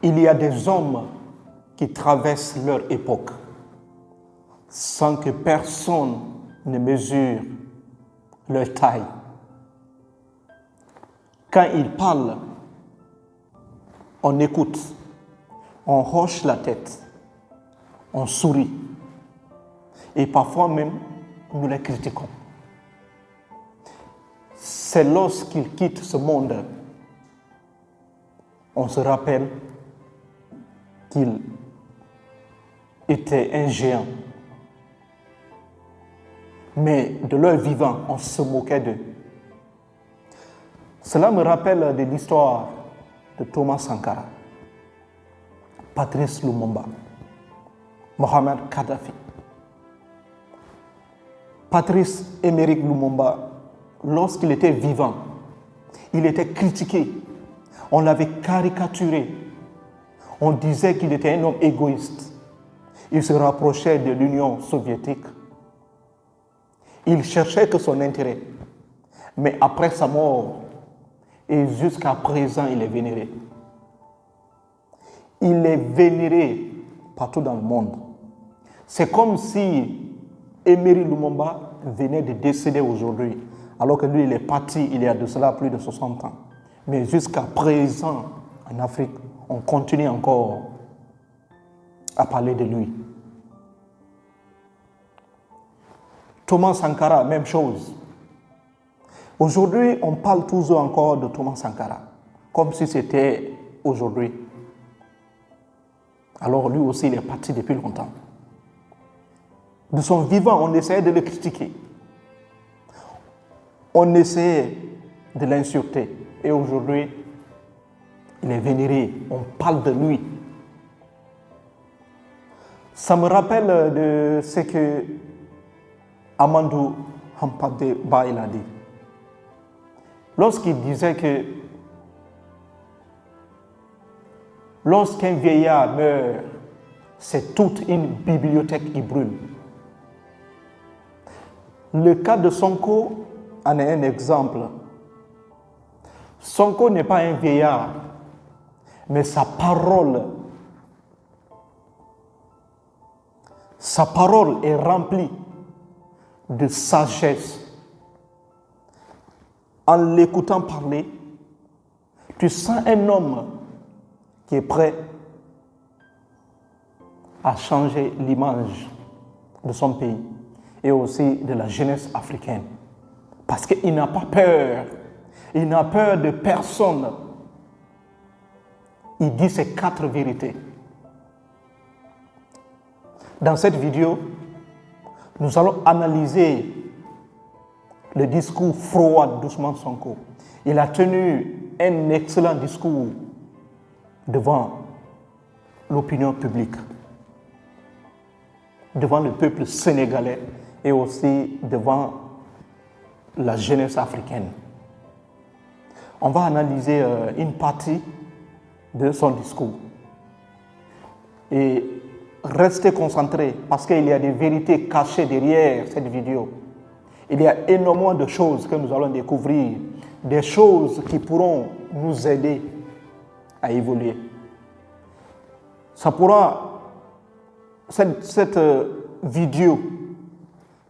Il y a des hommes qui traversent leur époque sans que personne ne mesure leur taille. Quand ils parlent, on écoute, on hoche la tête, on sourit et parfois même nous les critiquons. C'est lorsqu'ils quittent ce monde, on se rappelle qu'il était un géant. Mais de leur vivant, on se moquait d'eux. Cela me rappelle de l'histoire de Thomas Sankara, Patrice Lumumba, Mohamed Kadhafi. Patrice Émeric Lumumba, lorsqu'il était vivant, il était critiqué. On l'avait caricaturé. On disait qu'il était un homme égoïste. Il se rapprochait de l'Union soviétique. Il cherchait que son intérêt. Mais après sa mort, et jusqu'à présent, il est vénéré. Il est vénéré partout dans le monde. C'est comme si Émeric Lumumba venait de décéder aujourd'hui, alors que lui, il est parti il y a de cela plus de 60 ans. Mais jusqu'à présent, en Afrique, on continue encore à parler de lui. Thomas Sankara, même chose. Aujourd'hui, on parle toujours encore de Thomas Sankara, comme si c'était aujourd'hui. Alors lui aussi, il est parti depuis longtemps. De son vivant, on essayait de le critiquer. On essayait de l'insulter. Et aujourd'hui, il est vénéré. On parle de lui. Ça me rappelle de ce que Amadou Hampâté Bâ il a dit. Lorsqu'il disait que lorsqu'un vieillard meurt, c'est toute une bibliothèque qui brûle. Le cas de Sonko en est un exemple. Sonko n'est pas un vieillard, mais sa parole est remplie de sagesse. En l'écoutant parler, tu sens un homme qui est prêt à changer l'image de son pays et aussi de la jeunesse africaine. Parce qu'il n'a pas peur. Il n'a peur de personne. Il dit ses 4 vérités. Dans cette vidéo, nous allons analyser le discours froid d'Ousmane Sonko. Il a tenu un excellent discours devant l'opinion publique, devant le peuple sénégalais et aussi devant la jeunesse africaine. On va analyser une partie de son discours. Et restez concentrés parce qu'il y a des vérités cachées derrière cette vidéo. Il y a énormément de choses que nous allons découvrir, des choses qui pourront nous aider à évoluer. Cette vidéo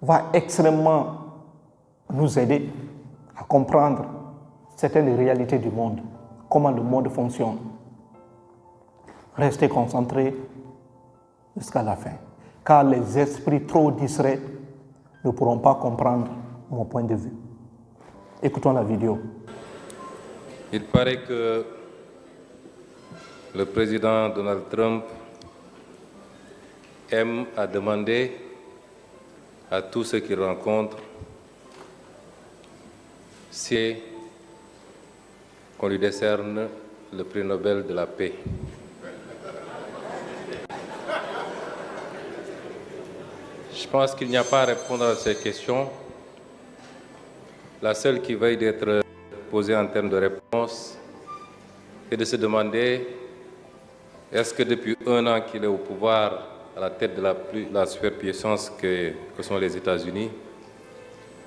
va extrêmement nous aider à comprendre certaines réalités du monde, comment le monde fonctionne. Restez concentrés jusqu'à la fin, car les esprits trop distraits ne pourront pas comprendre mon point de vue. Écoutons la vidéo. Il paraît que le président Donald Trump aime à demander à tous ceux qu'il rencontre si qu'on lui décerne le prix Nobel de la paix. Je pense qu'il n'y a pas à répondre à cette question. La seule qui veuille d'être posée en termes de réponse est de se demander est-ce que depuis 1 an qu'il est au pouvoir, à la tête de la superpuissance que sont les États-Unis,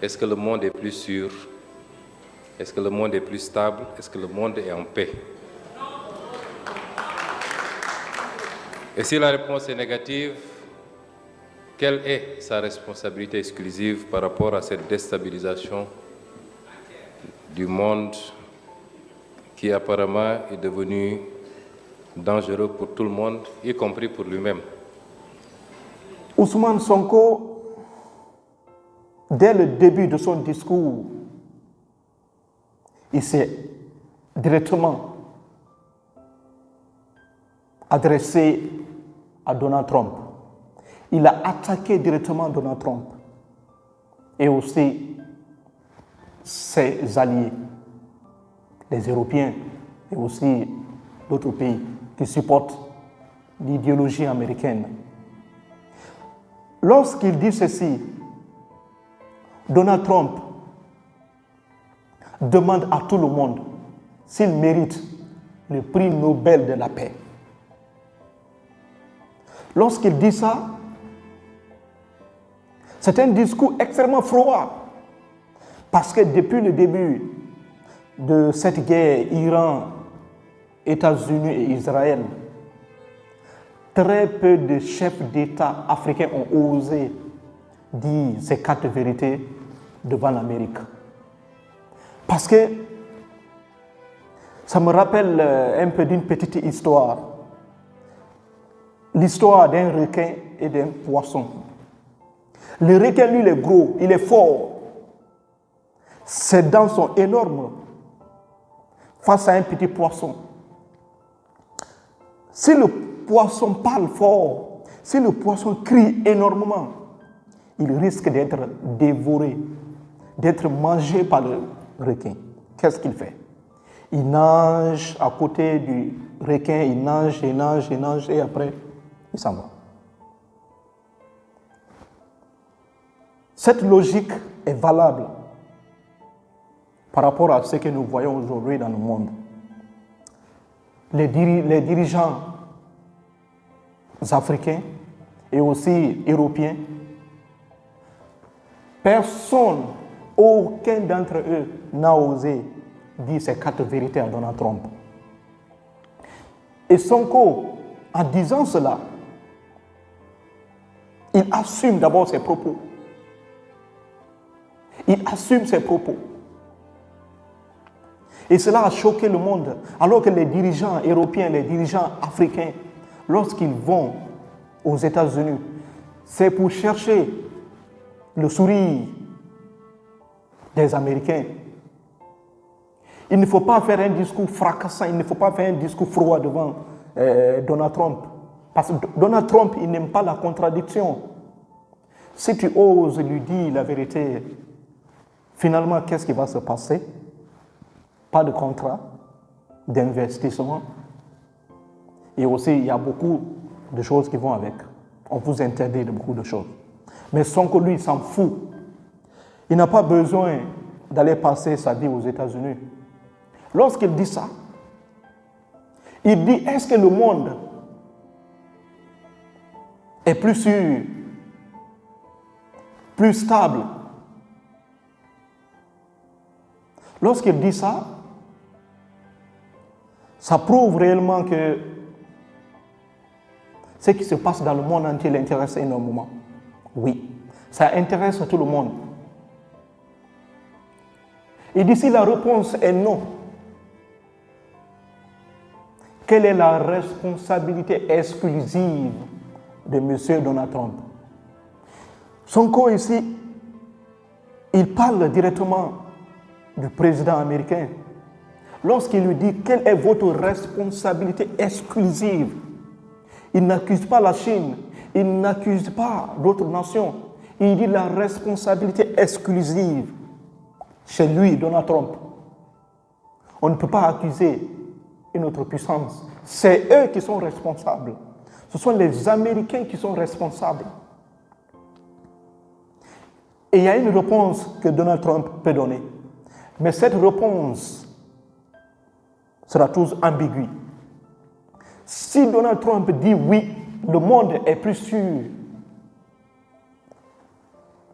est-ce que le monde est plus sûr? Est-ce que le monde est plus stable? Est-ce que le monde est en paix? Et si la réponse est négative, quelle est sa responsabilité exclusive par rapport à cette déstabilisation du monde qui apparemment est devenu dangereux pour tout le monde, y compris pour lui-même? Ousmane Sonko, dès le début de son discours, il s'est directement adressé à Donald Trump. Il a attaqué directement Donald Trump et aussi ses alliés, les Européens et aussi d'autres pays qui supportent l'idéologie américaine. Lorsqu'il dit ceci, Donald Trump demande à tout le monde s'il mérite le prix Nobel de la paix. Lorsqu'il dit ça, c'est un discours extrêmement froid, parce que depuis le début de cette guerre Iran, États-Unis et Israël, très peu de chefs d'État africains ont osé dire ces 4 vérités devant l'Amérique. Parce que ça me rappelle un peu d'une petite histoire. L'histoire d'un requin et d'un poisson. Le requin, lui, il est gros, il est fort. Ses dents sont énormes face à un petit poisson. Si le poisson parle fort, si le poisson crie énormément, il risque d'être dévoré, d'être mangé par le requin. Qu'est-ce qu'il fait? Il nage à côté du requin, il nage et après, il s'en va. Cette logique est valable par rapport à ce que nous voyons aujourd'hui dans le monde. Les dirigeants africains et aussi européens, aucun d'entre eux n'a osé dire ces 4 vérités à Donald Trump. Et Sonko, en disant cela, il assume d'abord ses propos. Il assume ses propos. Et cela a choqué le monde, alors que les dirigeants européens, les dirigeants africains, lorsqu'ils vont aux États-Unis, c'est pour chercher le sourire des Américains. Il ne faut pas faire un discours fracassant, il ne faut pas faire un discours froid devant Donald Trump. Parce que Donald Trump, il n'aime pas la contradiction. Si tu oses lui dire la vérité, finalement, qu'est-ce qui va se passer? Pas de contrat d'investissement. Et aussi, il y a beaucoup de choses qui vont avec. On vous interdit de beaucoup de choses. Mais Sonko, lui, il s'en fout. Il n'a pas besoin d'aller passer sa vie aux États-Unis. Lorsqu'il dit ça, il dit, est-ce que le monde est plus sûr, plus stable? Lorsqu'il dit ça, ça prouve réellement que ce qui se passe dans le monde entier l'intéresse énormément. Oui, ça intéresse tout le monde. Et d'ici la réponse est non. Quelle est la responsabilité exclusive de M. Donald Trump? Sonko ici, il parle directement du président américain. Lorsqu'il lui dit quelle est votre responsabilité exclusive, il n'accuse pas la Chine, il n'accuse pas d'autres nations. Il dit la responsabilité exclusive chez lui, Donald Trump. On ne peut pas accuser une autre puissance. C'est eux qui sont responsables. Ce sont les Américains qui sont responsables. Et il y a une réponse que Donald Trump peut donner. Mais cette réponse sera toujours ambiguë. Si Donald Trump dit oui, le monde est plus sûr,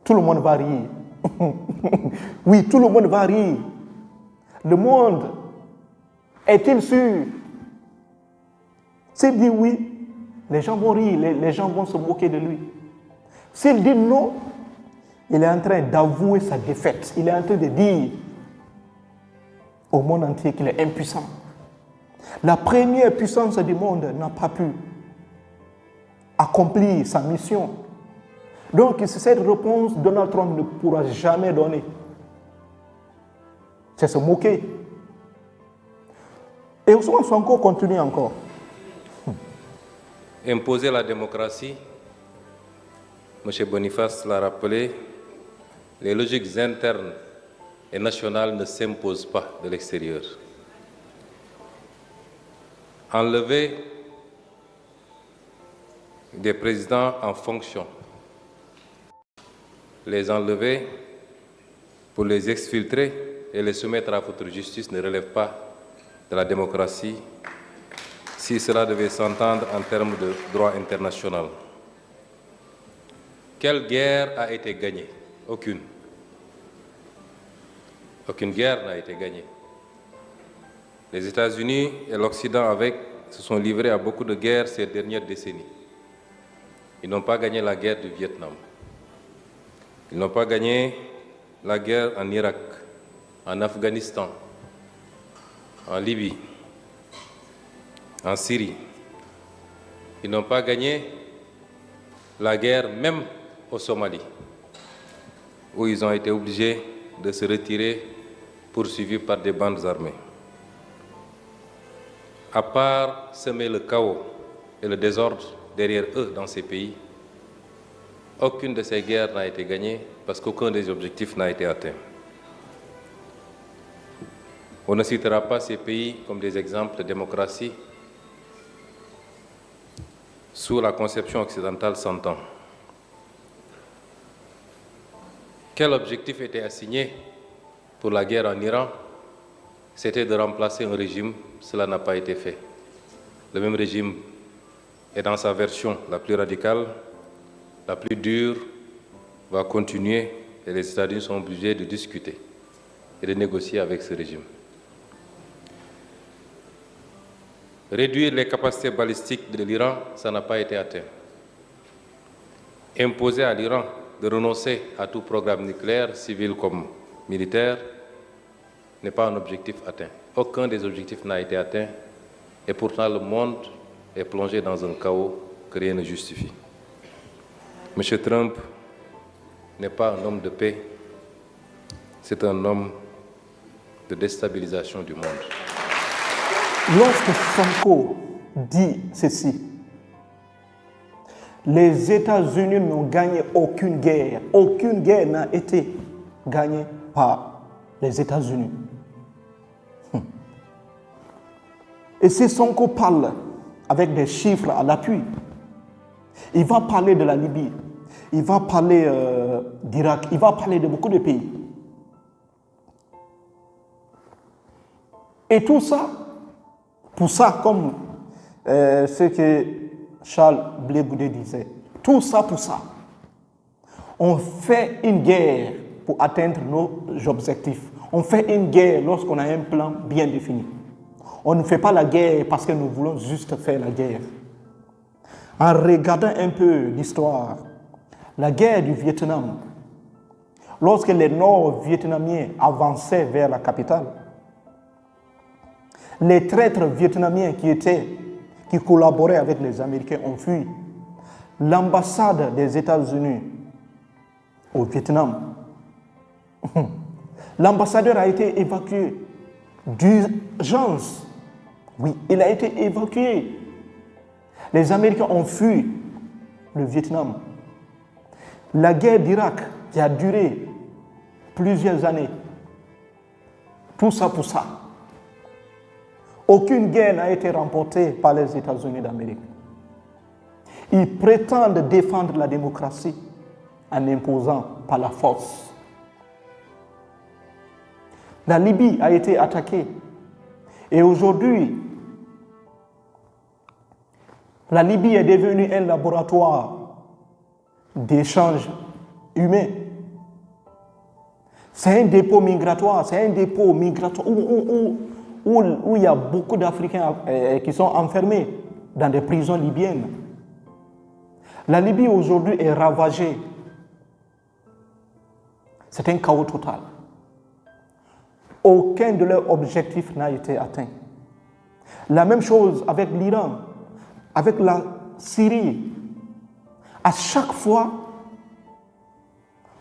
tout le monde va rire. Oui, tout le monde va rire. Le monde est-il sûr? S'il dit oui, Les gens vont rire, les gens vont se moquer de lui. S'il dit non, il est en train d'avouer sa défaite. Il est en train de dire au monde entier qu'il est impuissant. La première puissance du monde n'a pas pu accomplir sa mission. Donc, cette réponse, Donald Trump ne pourra jamais donner. C'est se moquer. Et Ousmane Sonko continue encore. Imposer la démocratie, M. Boniface l'a rappelé, les logiques internes et nationales ne s'imposent pas de l'extérieur. Enlever des présidents en fonction, les enlever pour les exfiltrer et les soumettre à votre justice ne relève pas de la démocratie si cela devait s'entendre en termes de droit international. Quelle guerre a été gagnée? Aucune. Aucune guerre n'a été gagnée. Les États-Unis et l'Occident se sont livrés à beaucoup de guerres ces dernières décennies. Ils n'ont pas gagné la guerre du Vietnam. Ils n'ont pas gagné la guerre en Irak, en Afghanistan, en Libye, en Syrie. Ils n'ont pas gagné la guerre même au Somalie, où ils ont été obligés de se retirer, poursuivis par des bandes armées. À part semer le chaos et le désordre derrière eux dans ces pays, aucune de ces guerres n'a été gagnée parce qu'aucun des objectifs n'a été atteint. On ne citera pas ces pays comme des exemples de démocratie sous la conception occidentale s'entend. Quel objectif était assigné pour la guerre en Iran? C'était de remplacer un régime. Cela n'a pas été fait. Le même régime est dans sa version la plus radicale, la plus dure, va continuer et les États-Unis sont obligés de discuter et de négocier avec ce régime. Réduire les capacités balistiques de l'Iran, ça n'a pas été atteint. Imposer à l'Iran de renoncer à tout programme nucléaire, civil comme militaire, n'est pas un objectif atteint. Aucun des objectifs n'a été atteint et pourtant le monde est plongé dans un chaos que rien ne justifie. M. Trump n'est pas un homme de paix, c'est un homme de déstabilisation du monde. Lorsque Sonko dit ceci, les États-Unis n'ont gagné aucune guerre. Aucune guerre n'a été gagnée par les États-Unis. Et si Sonko parle avec des chiffres à l'appui, il va parler de la Libye, il va parler d'Irak, il va parler de beaucoup de pays. Et tout ça, pour ça, comme ce que Charles Blé Goudé disait, tout ça pour ça. On fait une guerre pour atteindre nos objectifs. On fait une guerre lorsqu'on a un plan bien défini. On ne fait pas la guerre parce que nous voulons juste faire la guerre. En regardant un peu l'histoire, la guerre du Vietnam, lorsque les Nord-Vietnamiens avançaient vers la capitale, les traîtres vietnamiens qui collaboraient avec les Américains ont fui. L'ambassade des États-Unis au Vietnam, l'ambassadeur a été évacué d'urgence. Oui, il a été évacué. Les Américains ont fui le Vietnam. La guerre d'Irak qui a duré plusieurs années. Tout ça pour ça. Aucune guerre n'a été remportée par les États-Unis d'Amérique. Ils prétendent défendre la démocratie en imposant par la force. La Libye a été attaquée. Et aujourd'hui, la Libye est devenue un laboratoire d'échanges humains. C'est un dépôt migratoire, où il y a beaucoup d'Africains qui sont enfermés dans des prisons libyennes. La Libye aujourd'hui est ravagée. C'est un chaos total. Aucun de leurs objectifs n'a été atteint. La même chose avec l'Iran, avec la Syrie. À chaque fois,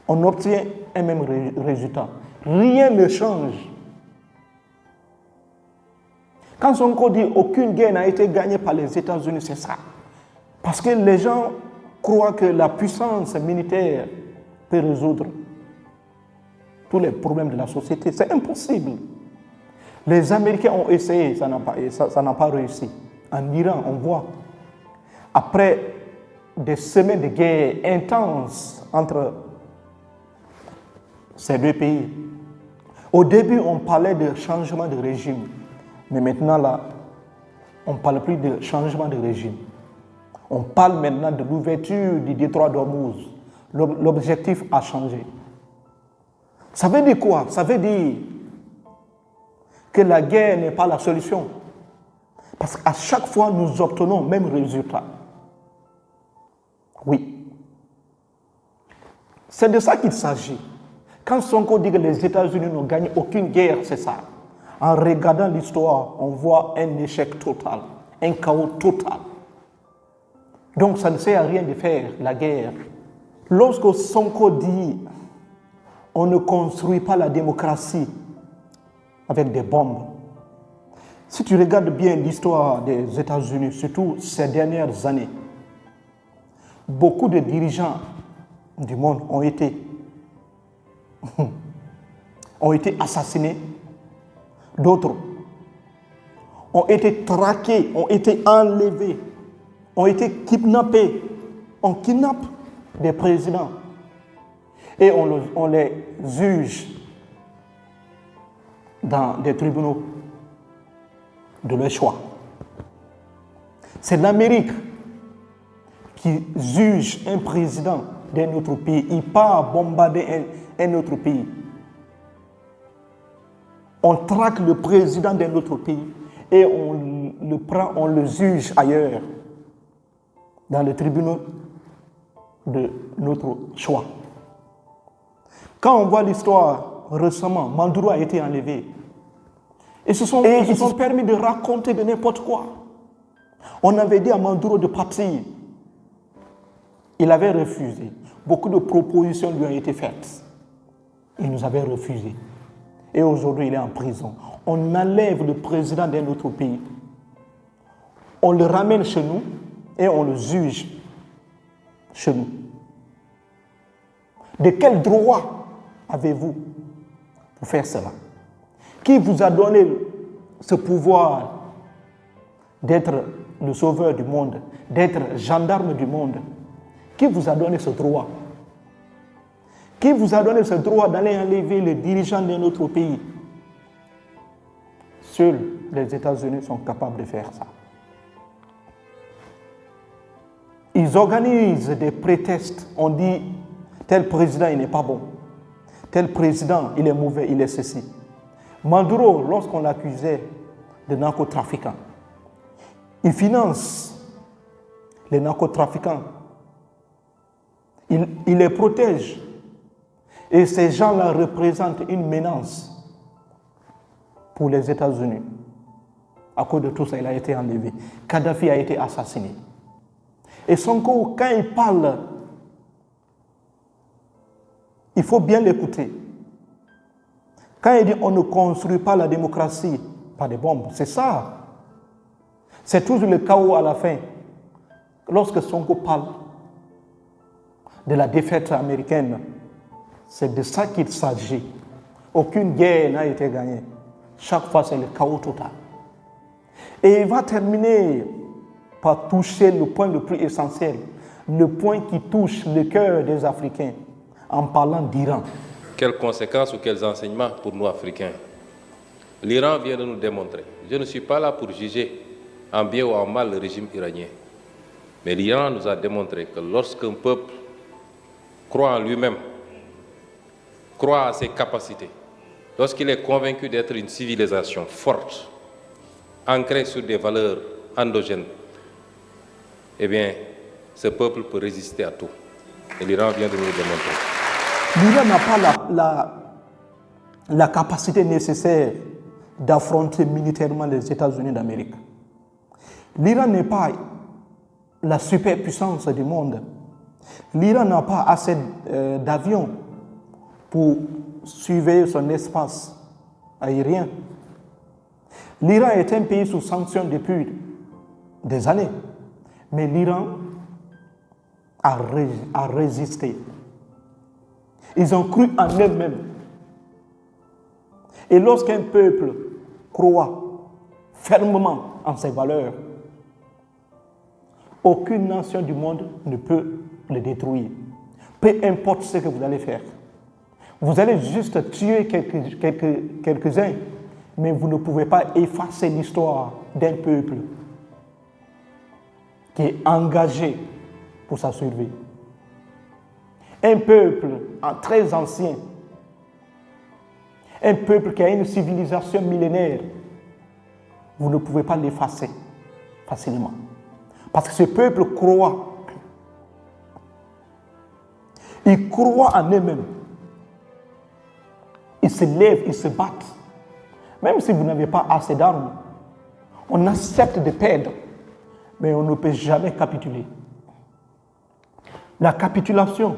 on obtient un même résultat. Rien ne change. Quand Sonko dit aucune guerre n'a été gagnée par les États-Unis, c'est ça. Parce que les gens croient que la puissance militaire peut résoudre tous les problèmes de la société. C'est impossible. Les Américains ont essayé, ça n'a pas réussi. En Iran, on voit, après des semaines de guerre intenses entre ces deux pays, au début, on parlait de changement de régime. Mais maintenant, là, on ne parle plus de changement de régime. On parle maintenant de l'ouverture du détroit d'Ormuz. L'objectif a changé. Ça veut dire quoi? Ça veut dire que la guerre n'est pas la solution. Parce qu'à chaque fois, nous obtenons le même résultat. Oui. C'est de ça qu'il s'agit. Quand Sonko dit que les États-Unis n'ont gagné aucune guerre, c'est ça. En regardant l'histoire, on voit un échec total, un chaos total. Donc ça ne sert à rien de faire la guerre. Lorsque Sonko dit on ne construit pas la démocratie avec des bombes, si tu regardes bien l'histoire des États-Unis, surtout ces dernières années, beaucoup de dirigeants du monde ont été assassinés. D'autres ont été traqués, ont été enlevés, ont été kidnappés. On kidnappe des présidents et on les juge dans des tribunaux de leur choix. C'est l'Amérique qui juge un président d'un autre pays. Il part bombarder un autre pays. On traque le président d'un autre pays et on le prend, on le juge ailleurs, dans les tribunaux de notre choix. Quand on voit l'histoire récemment, Maduro a été enlevé. Ils se sont permis de raconter de n'importe quoi. On avait dit à Maduro de partir. Il avait refusé. Beaucoup de propositions lui ont été faites. Il nous avait refusé. Et aujourd'hui, il est en prison. On enlève le président d'un autre pays. On le ramène chez nous et on le juge chez nous. De quel droit avez-vous pour faire cela? Qui vous a donné ce pouvoir d'être le sauveur du monde, d'être gendarme du monde? Qui vous a donné ce droit? Qui vous a donné ce droit d'aller enlever les dirigeants d'un autre pays? Seuls les États-Unis sont capables de faire ça. Ils organisent des prétextes. On dit, tel président, il n'est pas bon. Tel président, il est mauvais, il est ceci. Maduro, lorsqu'on l'accusait de narcotrafiquant, il finance les narcotrafiquants. Il les protège. Et ces gens-là représentent une menace pour les États-Unis. À cause de tout ça, il a été enlevé. Kadhafi a été assassiné. Et Sonko, quand il parle, il faut bien l'écouter. Quand il dit on ne construit pas la démocratie par des bombes, c'est ça. C'est toujours le chaos à la fin. Lorsque Sonko parle de la défaite américaine, c'est de ça qu'il s'agit. Aucune guerre n'a été gagnée. Chaque fois, c'est le chaos total. Et il va terminer par toucher le point le plus essentiel, le point qui touche le cœur des Africains, en parlant d'Iran. Quelles conséquences ou quels enseignements pour nous, Africains? L'Iran vient de nous démontrer. Je ne suis pas là pour juger en bien ou en mal le régime iranien. Mais l'Iran nous a démontré que lorsqu'un peuple croit en lui-même, croit à ses capacités, lorsqu'il est convaincu d'être une civilisation forte, ancrée sur des valeurs endogènes, eh bien, ce peuple peut résister à tout. Et l'Iran vient de nous le démontrer. L'Iran n'a pas la capacité nécessaire d'affronter militairement les États-Unis d'Amérique. L'Iran n'est pas la superpuissance du monde. L'Iran n'a pas assez d'avions pour suivre son espace aérien. L'Iran est un pays sous sanctions depuis des années, mais l'Iran a résisté. Ils ont cru en eux-mêmes. Et lorsqu'un peuple croit fermement en ses valeurs, aucune nation du monde ne peut le détruire. Peu importe ce que vous allez faire. Vous allez juste tuer quelques-uns, mais vous ne pouvez pas effacer l'histoire d'un peuple qui est engagé pour sa survie. Un peuple très ancien, un peuple qui a une civilisation millénaire, vous ne pouvez pas l'effacer facilement. Parce que ce peuple croit. Ils croient en eux-mêmes. Ils se lèvent, ils se battent. Même si vous n'avez pas assez d'armes, on accepte de perdre, mais on ne peut jamais capituler. La capitulation,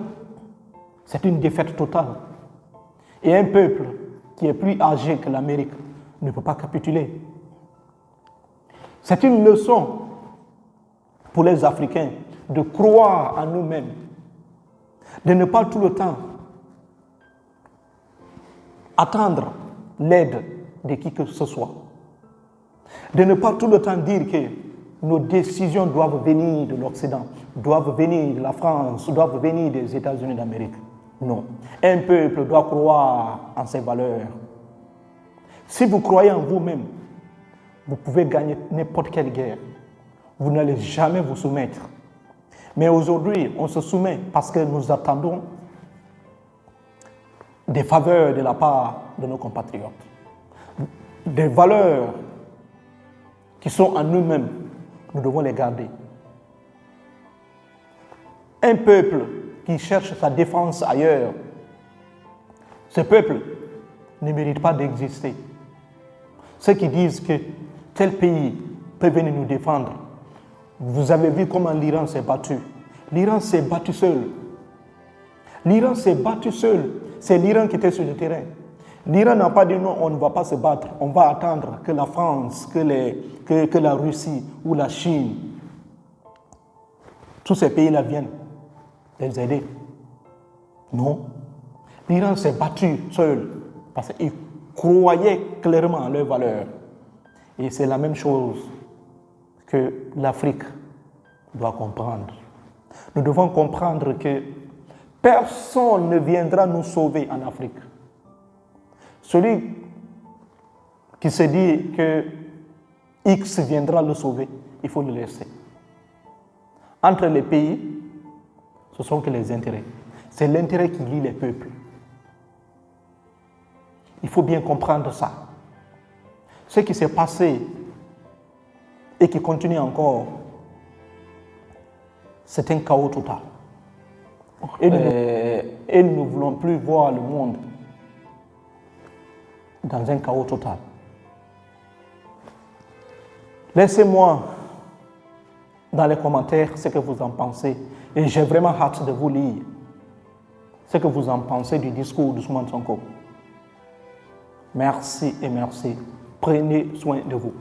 c'est une défaite totale. Et un peuple qui est plus âgé que l'Amérique ne peut pas capituler. C'est une leçon pour les Africains de croire en nous-mêmes, de ne pas tout le temps attendre l'aide de qui que ce soit, de ne pas tout le temps dire que nos décisions doivent venir de l'Occident, doivent venir de la France, doivent venir des États-Unis d'Amérique. Non. Un peuple doit croire en ses valeurs. Si vous croyez en vous-même, vous pouvez gagner n'importe quelle guerre. Vous n'allez jamais vous soumettre. Mais aujourd'hui, on se soumet parce que nous attendons des faveurs de la part de nos compatriotes. Des valeurs qui sont en nous-mêmes, nous devons les garder. Un peuple qui cherche sa défense ailleurs, ce peuple ne mérite pas d'exister. Ceux qui disent que tel pays peut venir nous défendre, vous avez vu comment l'Iran s'est battu. L'Iran s'est battu seul. L'Iran s'est battu seul. C'est l'Iran qui était sur le terrain. L'Iran n'a pas dit non, on ne va pas se battre. On va attendre que la France, que la Russie ou la Chine, tous ces pays-là viennent les aider. Non. L'Iran s'est battu seul parce qu'il croyait clairement en leurs valeurs. Et c'est la même chose que l'Afrique doit comprendre. Nous devons comprendre que personne ne viendra nous sauver en Afrique. Celui qui se dit que X viendra le sauver, il faut le laisser. Entre les pays, ce sont que les intérêts. C'est l'intérêt qui lie les peuples. Il faut bien comprendre ça. Ce qui s'est passé et qui continue encore, c'est un chaos total. Et nous ne voulons plus voir le monde dans un chaos total. Laissez-moi dans les commentaires ce que vous en pensez. Et j'ai vraiment hâte de vous lire ce que vous en pensez du discours d'Ousmane Sonko. Merci et merci. Prenez soin de vous.